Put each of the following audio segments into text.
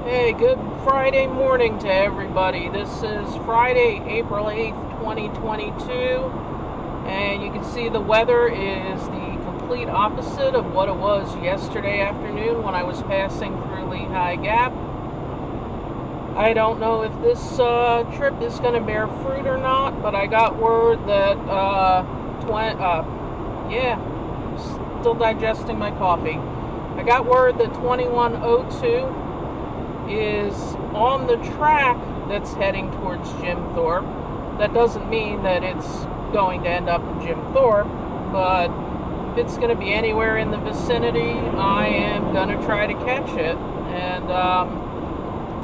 Hey, good Friday morning to everybody. This is Friday, April 8th, 2022, and you can see the weather is the complete opposite of what it was yesterday afternoon when I was passing through Lehigh Gap. I don't know if this trip is going to bear fruit or not, but I got word that, still digesting my coffee. I got word that 2102 is on the track that's heading towards Jim Thorpe. That doesn't mean that it's going to end up in Jim Thorpe, but if it's going to be anywhere in the vicinity, I am going to try to catch it. And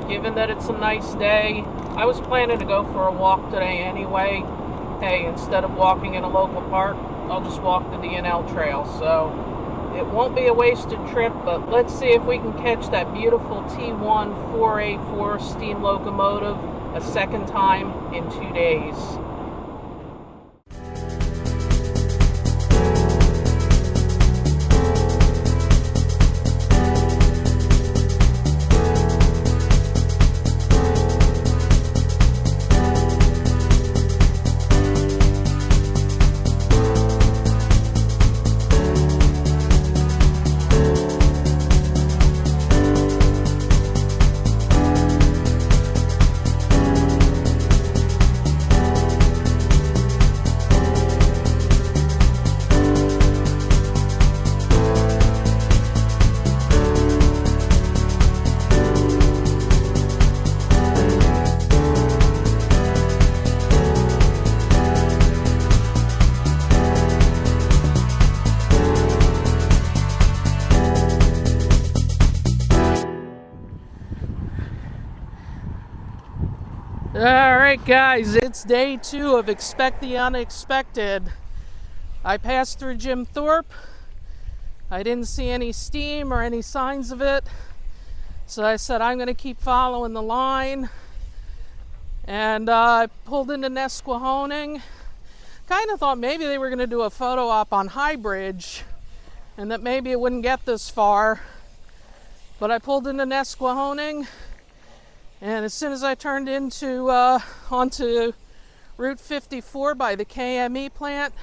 given that it's a nice day, I was planning to go for a walk today anyway. Hey, instead of walking in a local park, I'll just walk the D&L trail. So it won't be a wasted trip, but let's see if we can catch that beautiful T1 4A4 steam locomotive a second time in 2 days. Alright guys, it's day 2 of Expect the Unexpected. I passed through Jim Thorpe. I didn't see any steam or any signs of it. So I said I'm going to keep following the line. And I pulled into Nesquehoning. Kind of thought maybe they were going to do a photo op on High Bridge and that maybe it wouldn't get this far. But I pulled into Nesquehoning. And as soon as I turned into onto Route 54 by the KME plant,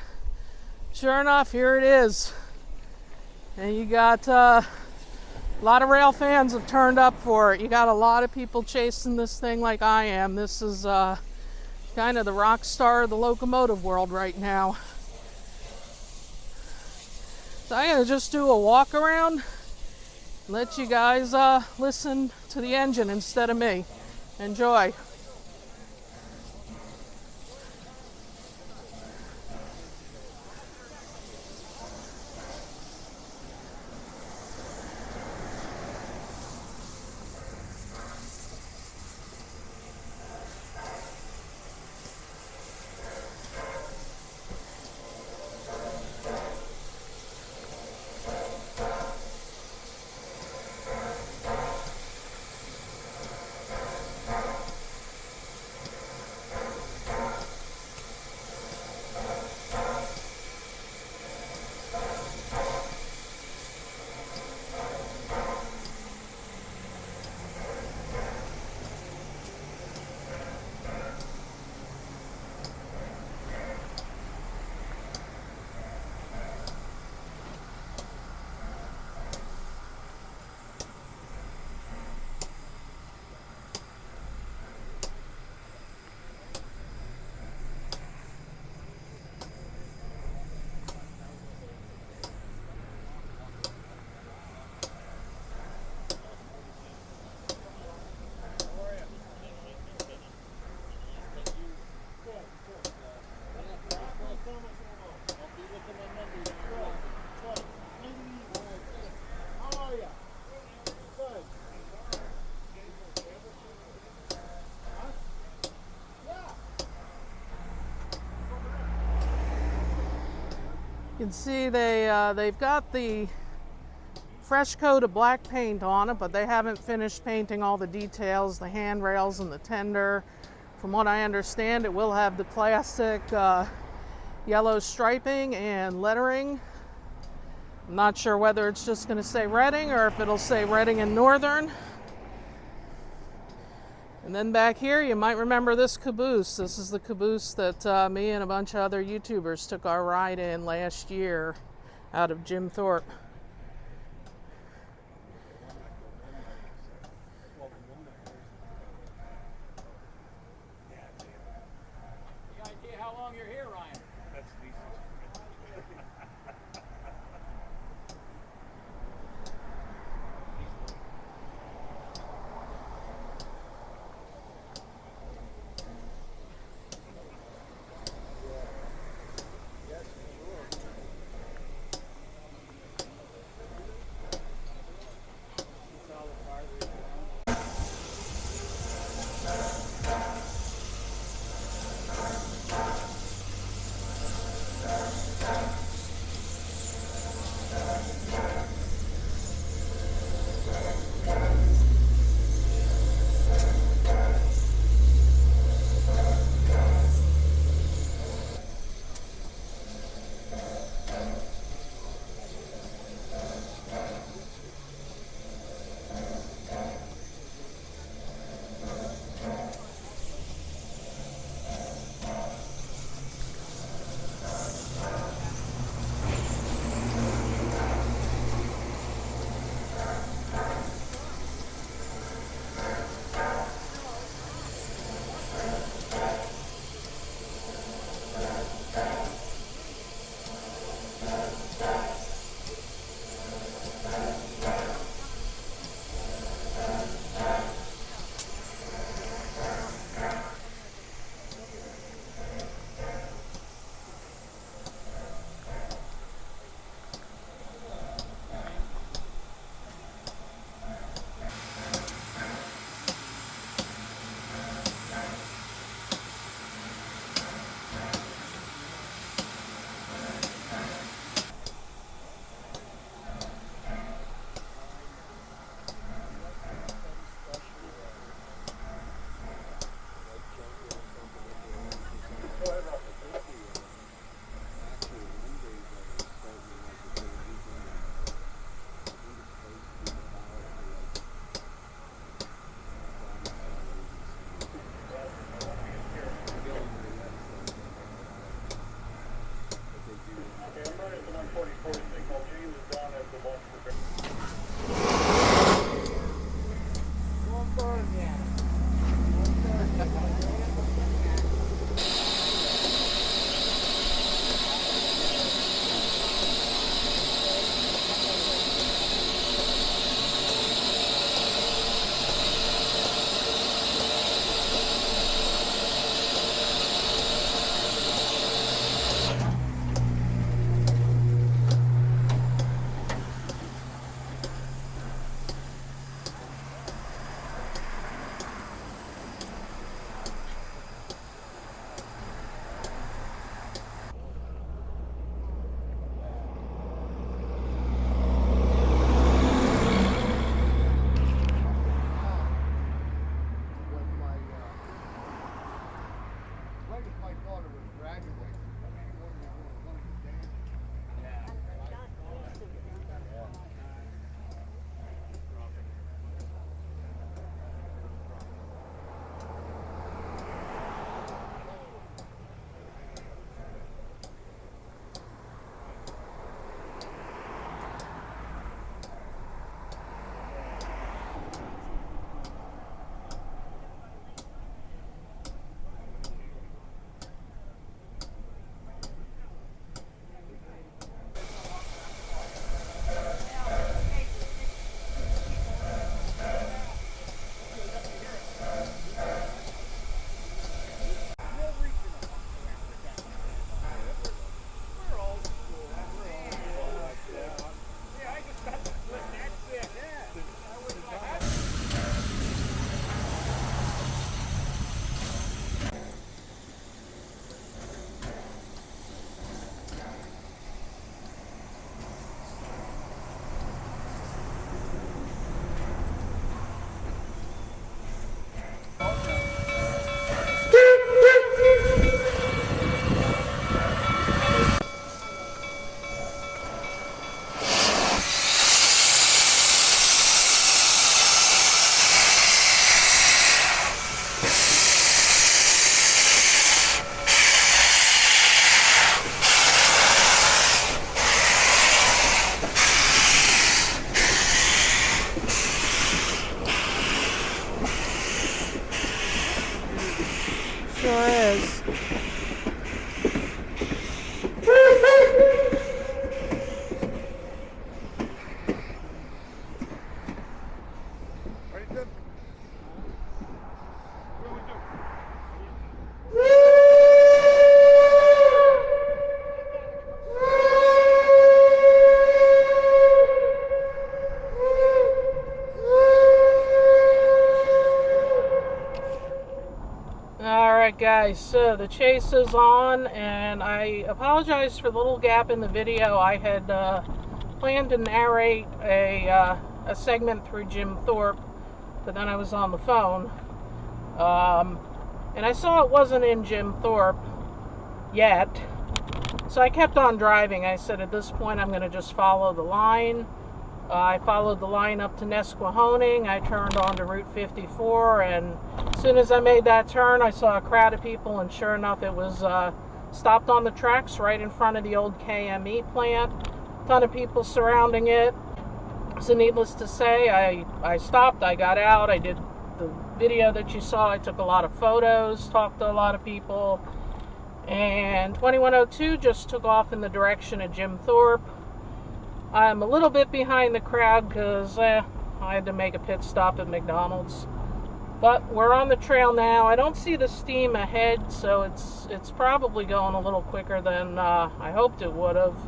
sure enough, here it is. And you got a lot of rail fans have turned up for it. You got a lot of people chasing this thing like I am. This is kind of the rock star of the locomotive world right now. So I'm going to just do a walk around. Let you guys listen to the engine instead of me. Enjoy. You can see they've got the fresh coat of black paint on it, but they haven't finished painting all the details, the handrails and the tender. From what I understand, it will have the classic yellow striping and lettering. I'm not sure whether it's just going to say Reading or if it'll say Reading and Northern. And then back here, you might remember this caboose. This is the caboose that me and a bunch of other YouTubers took our ride in last year out of Jim Thorpe. Any idea how long you're here, Ryan? That's decent. Alright guys, so the chase is on, and I apologize for the little gap in the video. I had planned to narrate a segment through Jim Thorpe, but then I was on the phone. And I saw it wasn't in Jim Thorpe yet, so I kept on driving. I said at this point I'm going to just follow the line. I followed the line up to Nesquehoning. I turned onto Route 54, and as soon as I made that turn, I saw a crowd of people, and sure enough, it was stopped on the tracks right in front of the old KME plant. A ton of people surrounding it. So needless to say, I stopped, I got out, I did the video that you saw, I took a lot of photos, talked to a lot of people, and 2102 just took off in the direction of Jim Thorpe. I'm a little bit behind the crowd because I had to make a pit stop at McDonald's. But we're on the trail now. I don't see the steam ahead, so it's probably going a little quicker than I hoped it would have.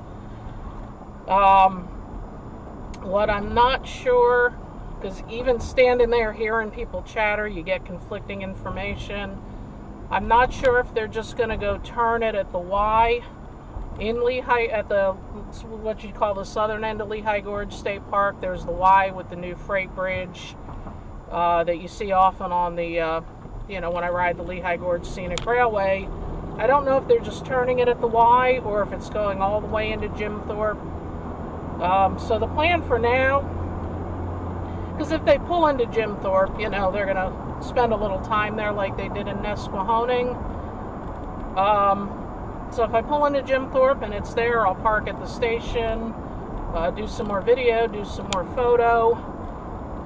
What I'm not sure, because even standing there hearing people chatter, you get conflicting information. I'm not sure if they're just going to go turn it at the Y in Lehigh, at the what you call the southern end of Lehigh Gorge State Park. There's the Y with the new freight bridge that you see often on the, when I ride the Lehigh Gorge Scenic Railway. I don't know if they're just turning it at the Y or if it's going all the way into Jim Thorpe. So the plan for now, because if they pull into Jim Thorpe, they're going to spend a little time there like they did in Nesquehoning. So if I pull into Jim Thorpe and it's there, I'll park at the station, do some more video, do some more photo,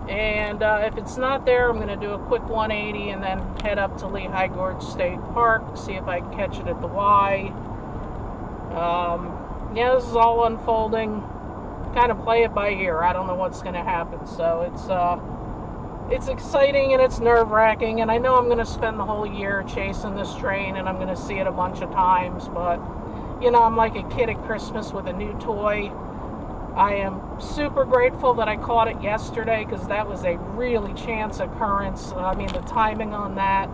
and if it's not there, I'm going to do a quick 180 and then head up to Lehigh Gorge State Park, see if I can catch it at the Y. This is all unfolding, kind of play it by ear. I don't know what's going to happen, so it's exciting and it's nerve-wracking, and I know I'm going to spend the whole year chasing this train and I'm going to see it a bunch of times, but I'm like a kid at Christmas with a new toy. I am super grateful that I caught it yesterday, because that was a really chance occurrence. I mean, the timing on that,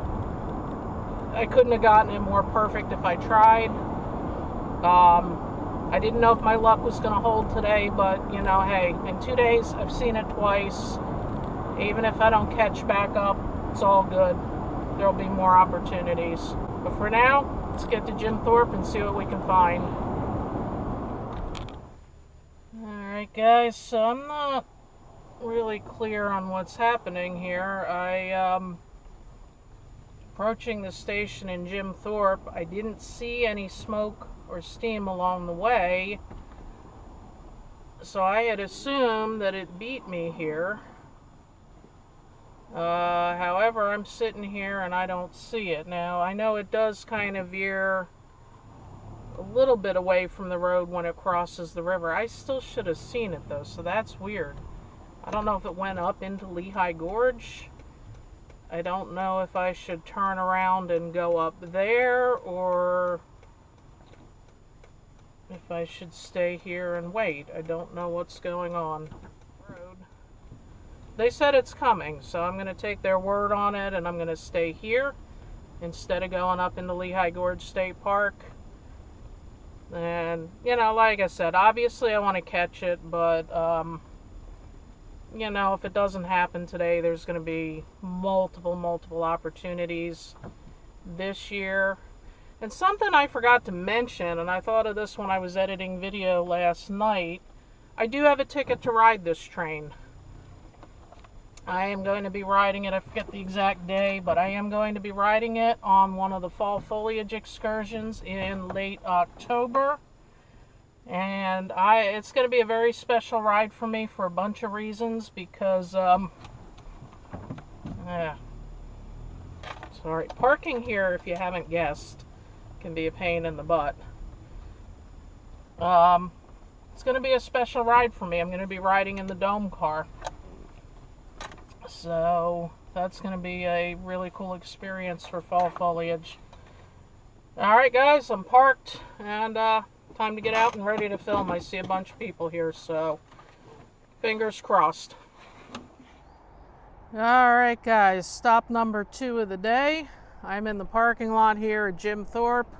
I couldn't have gotten it more perfect if I tried. I didn't know if my luck was going to hold today, but hey, in 2 days I've seen it twice. Even if I don't catch back up, it's all good. There'll be more opportunities. But for now, let's get to Jim Thorpe and see what we can find. Alright guys, so I'm not really clear on what's happening here. Approaching the station in Jim Thorpe, I didn't see any smoke or steam along the way, so I had assumed that it beat me here. However, I'm sitting here and I don't see it. Now, I know it does kind of veer a little bit away from the road when it crosses the river. I still should have seen it though, so that's weird. I don't know if it went up into Lehigh Gorge. I don't know if I should turn around and go up there, or if I should stay here and wait. I don't know what's going on. They said it's coming, so I'm going to take their word on it, and I'm going to stay here instead of going up into Lehigh Gorge State Park. And, like I said, obviously I want to catch it, but, if it doesn't happen today, there's going to be multiple opportunities this year. And something I forgot to mention, and I thought of this when I was editing video last night, I do have a ticket to ride this train. I am going to be riding it, I forget the exact day, but I am going to be riding it on one of the fall foliage excursions in late October. And it's going to be a very special ride for me for a bunch of reasons, because, sorry, parking here, if you haven't guessed, can be a pain in the butt. It's going to be a special ride for me. I'm going to be riding in the dome car. So that's going to be a really cool experience for fall foliage. Alright guys, I'm parked, and time to get out and ready to film. I see a bunch of people here, so fingers crossed. Alright guys, stop number 2 of the day. I'm in the parking lot here at Jim Thorpe.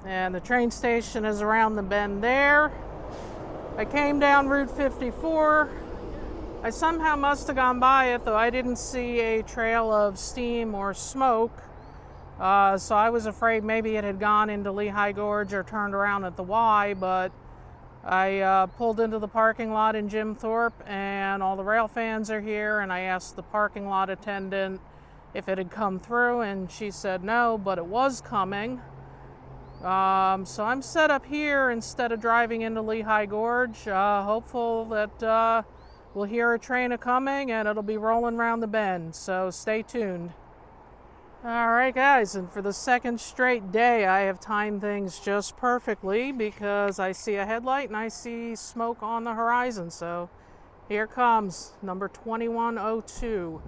And the train station is around the bend there. I came down Route 54. I somehow must have gone by it, though I didn't see a trail of steam or smoke. So I was afraid maybe it had gone into Lehigh Gorge or turned around at the Y, but I pulled into the parking lot in Jim Thorpe, and all the rail fans are here, and I asked the parking lot attendant if it had come through, and she said no, but it was coming. So I'm set up here instead of driving into Lehigh Gorge, hopeful that we'll hear a train a-coming and it'll be rolling around the bend, so stay tuned. Alright guys, and for the second straight day I have timed things just perfectly because I see a headlight and I see smoke on the horizon, so here comes number 2102.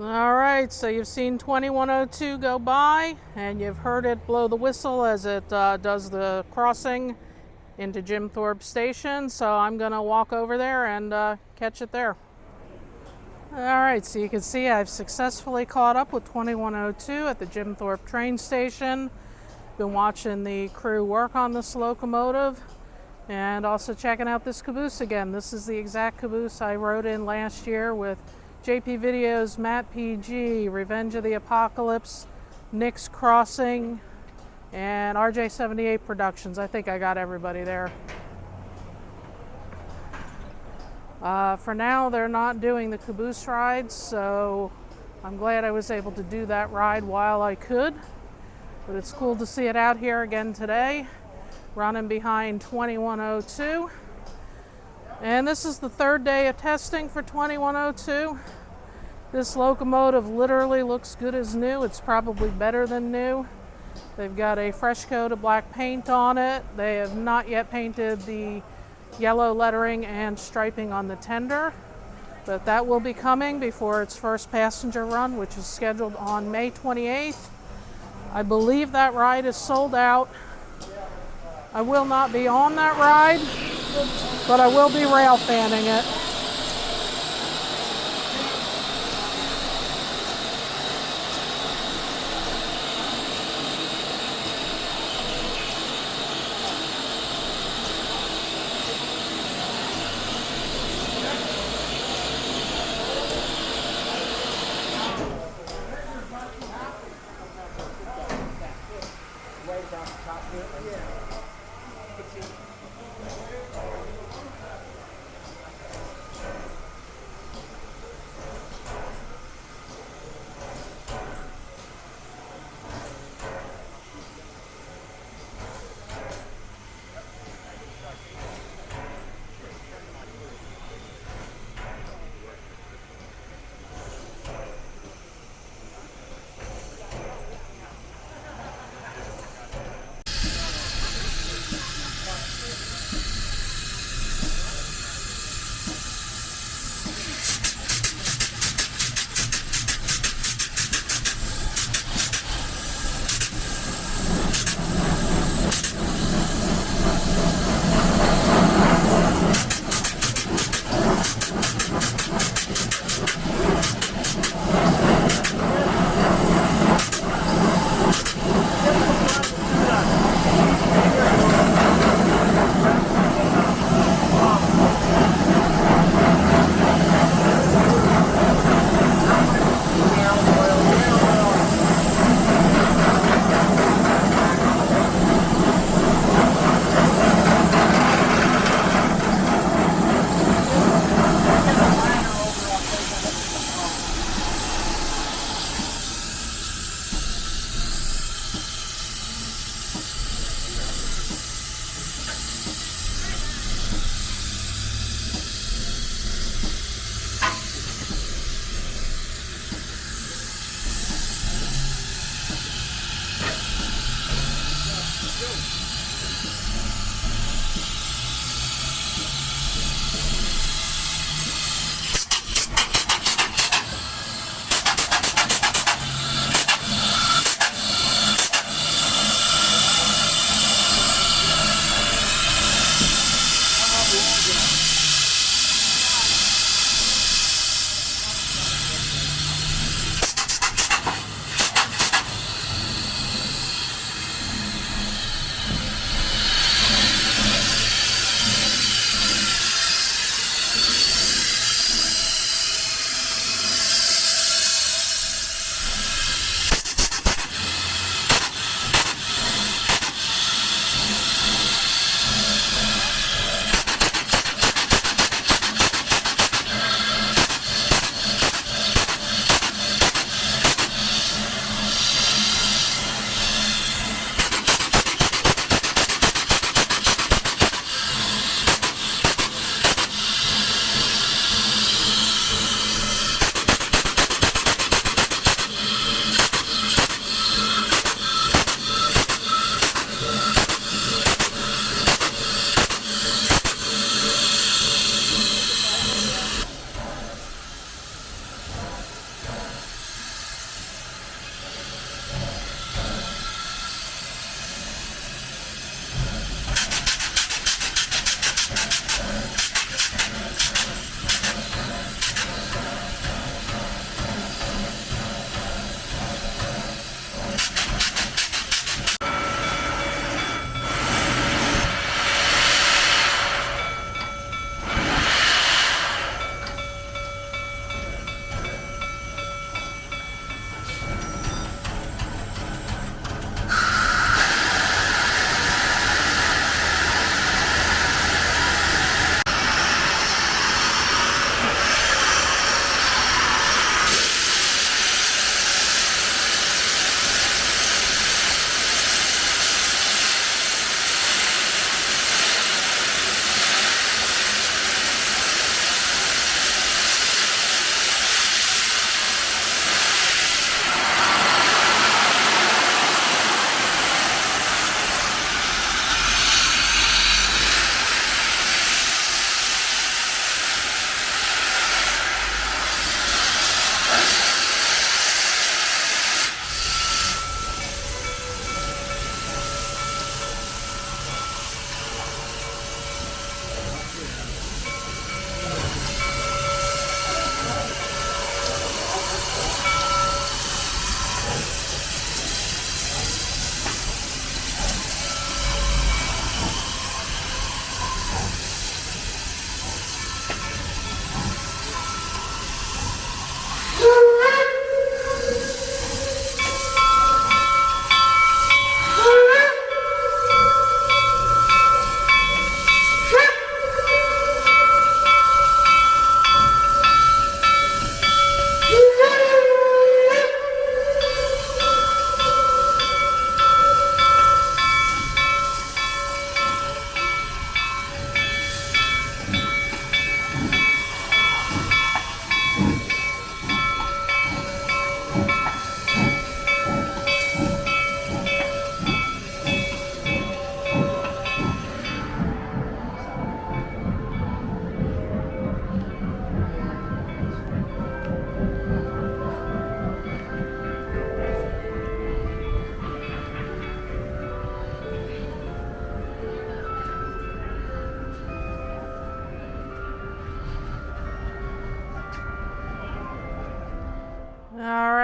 Alright, so you've seen 2102 go by, and you've heard it blow the whistle as it does the crossing into Jim Thorpe Station, so I'm going to walk over there and catch it there. Alright, so you can see I've successfully caught up with 2102 at the Jim Thorpe train station. Been watching the crew work on this locomotive and also checking out this caboose again. This is the exact caboose I rode in last year with JP Videos, Matt PG, Revenge of the Apocalypse, Nick's Crossing, and RJ78 Productions. I think I got everybody there. For now, they're not doing the caboose rides, so I'm glad I was able to do that ride while I could. But it's cool to see it out here again today, running behind 2102. And this is the third day of testing for 2102. This locomotive literally looks good as new. It's probably better than new. They've got a fresh coat of black paint on it. They have not yet painted the yellow lettering and striping on the tender, but that will be coming before its first passenger run, which is scheduled on May 28th. I believe that ride is sold out. I will not be on that ride, but I will be rail fanning it.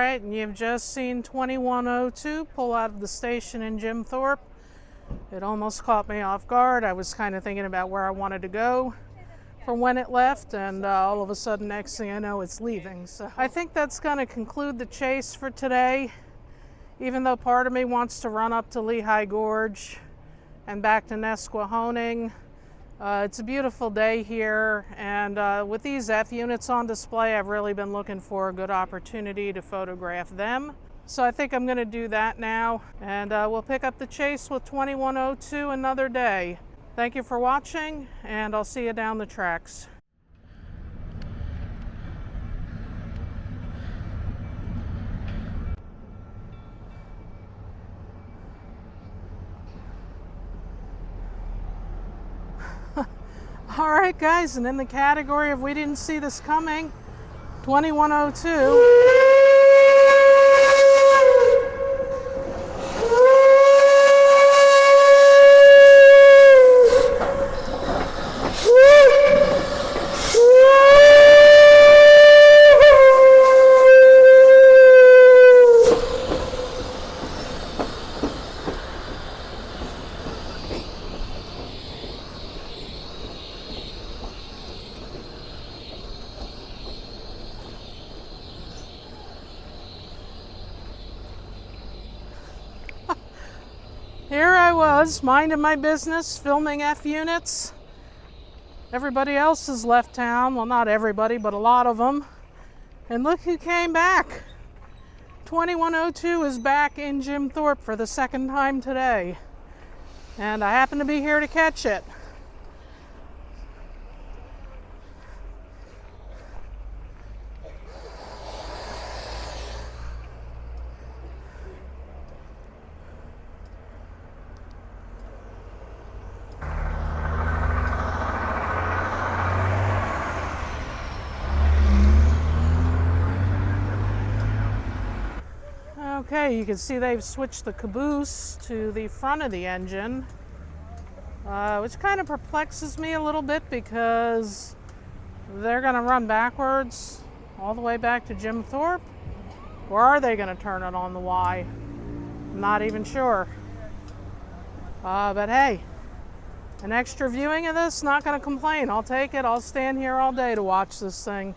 right, and you've just seen 2102 pull out of the station in Jim Thorpe. It almost caught me off guard. I was kind of thinking about where I wanted to go from when it left, and all of a sudden, next thing I know, it's leaving. So I think that's going to conclude the chase for today, even though part of me wants to run up to Lehigh Gorge and back to Nesquehoning. It's a beautiful day here, and with these F units on display, I've really been looking for a good opportunity to photograph them. So I think I'm going to do that now, and we'll pick up the chase with 2102 another day. Thank you for watching, and I'll see you down the tracks. All right, guys, and in the category of we didn't see this coming, 2102. Here I was, minding my business, filming F units. Everybody else has left town. Well, not everybody, but a lot of them. And look who came back. 2102 is back in Jim Thorpe for the second time today. And I happen to be here to catch it. Okay, you can see they've switched the caboose to the front of the engine, which kind of perplexes me a little bit because they're going to run backwards all the way back to Jim Thorpe, or are they going to turn it on the Y? I'm not even sure. But hey, an extra viewing of this, not going to complain. I'll take it. I'll stand here all day to watch this thing.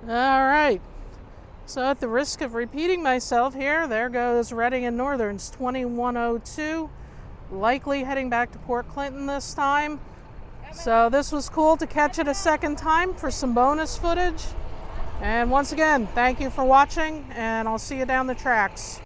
All right, so at the risk of repeating myself here, there goes Reading and Northern's 2102, likely heading back to Port Clinton this time. So this was cool to catch it a second time for some bonus footage. And once again, thank you for watching, and I'll see you down the tracks.